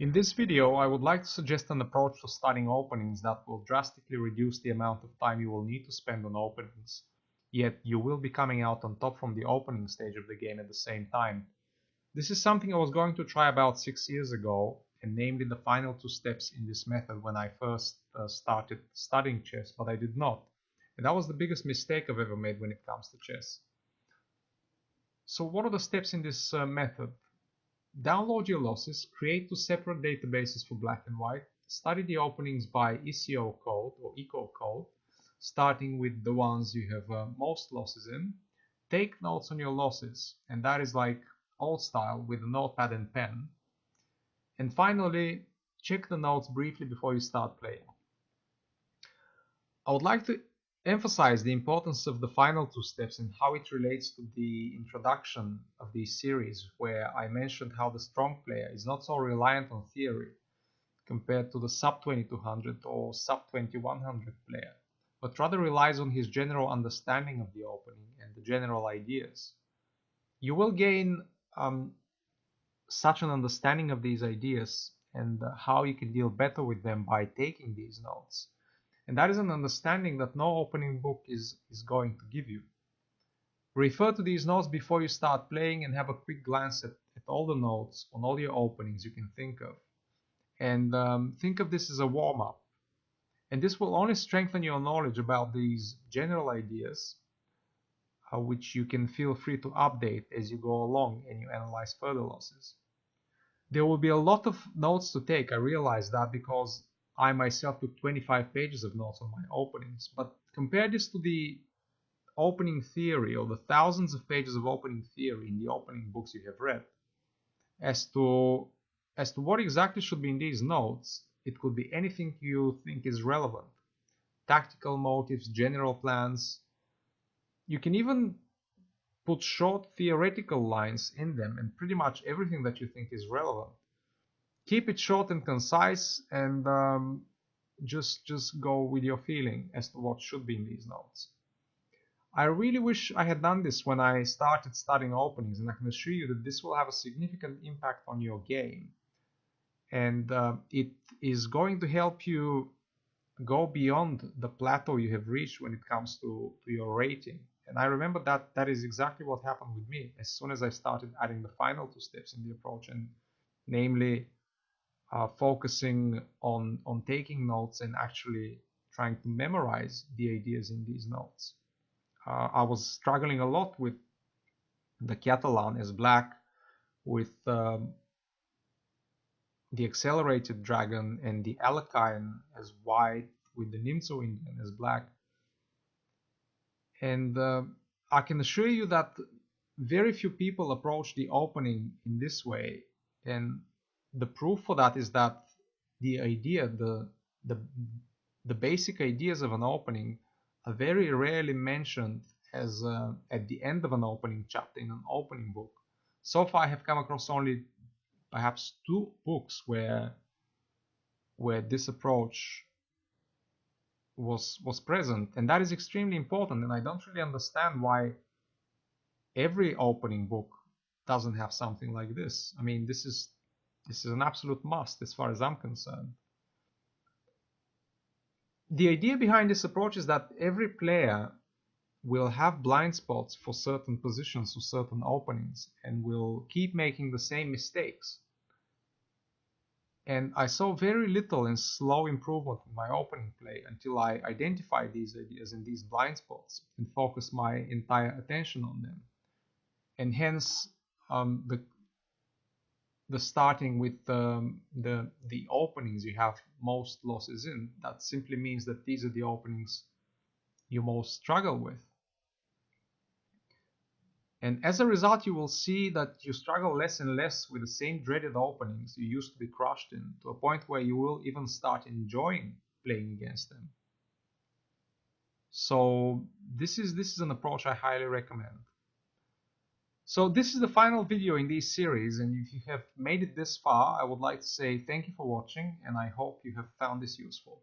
In this video, I would like to suggest an approach to starting openings that will drastically reduce the amount of time you will need to spend on openings, yet you will be coming out on top from the opening stage of the game at the same time. This is something I was going to try about 6 years ago, and namely the final 2 steps in this method when I first started studying chess, but I did not. And that was the biggest mistake I've ever made when it comes to chess. So what are the steps in this method? Download your losses, create 2 separate databases for black and white, study the openings by ECO code or ECO code, starting with the ones you have most losses in. Take notes on your losses, and that is like old style with a notepad and pen. And finally, check the notes briefly before you start playing. I would like to emphasize the importance of the final 2 steps and how it relates to the introduction of this series, where I mentioned how the strong player is not so reliant on theory compared to the sub 2200 or sub 2100 player, but rather relies on his general understanding of the opening and the general ideas. You will gain such an understanding of these ideas and how you can deal better with them by taking these notes. And that is an understanding that no opening book is going to give you. Refer to these notes before you start playing and have a quick glance at all the notes on all your openings you can think of. And think of this as a warm-up. And this will only strengthen your knowledge about these general ideas, which you can feel free to update as you go along and you analyze further losses. There will be a lot of notes to take. I realize that because I myself took 25 pages of notes on my openings. But compare this to the opening theory or the thousands of pages of opening theory in the opening books you have read. As to what exactly should be in these notes, it could be anything you think is relevant. Tactical motives, general plans. You can even put short theoretical lines in them and pretty much everything that you think is relevant. Keep it short and concise, and just go with your feeling as to what should be in these notes. I really wish I had done this when I started studying openings, and I can assure you that this will have a significant impact on your game, and it is going to help you go beyond the plateau you have reached when it comes to your rating. And I remember that is exactly what happened with me as soon as I started adding the final 2 steps in the approach, and namely focusing on taking notes and actually trying to memorize the ideas in these notes. I was struggling a lot with the Catalan as black, with the accelerated dragon and the Alekhine as white, with the Nimzo Indian as black. And I can assure you that very few people approach the opening in this way. And the proof for that is that the idea, the, the basic ideas of an opening are very rarely mentioned as at the end of an opening chapter in an opening book. So far, I have come across only perhaps 2 books where this approach was present, and that is extremely important. And I don't really understand why every opening book doesn't have something like this. I mean, this is an absolute must as far as I'm concerned. The idea behind this approach is that every player will have blind spots for certain positions or certain openings and will keep making the same mistakes. And I saw very little and slow improvement in my opening play until I identified these ideas and these blind spots and focused my entire attention on them. And hence the starting with the openings you have most losses in. That simply means that these are the openings you most struggle with. And as a result, you will see that you struggle less and less with the same dreaded openings you used to be crushed in, to a point where you will even start enjoying playing against them. So this is an approach I highly recommend. So this is the final video in this series, and if you have made it this far, I would like to say thank you for watching, and I hope you have found this useful.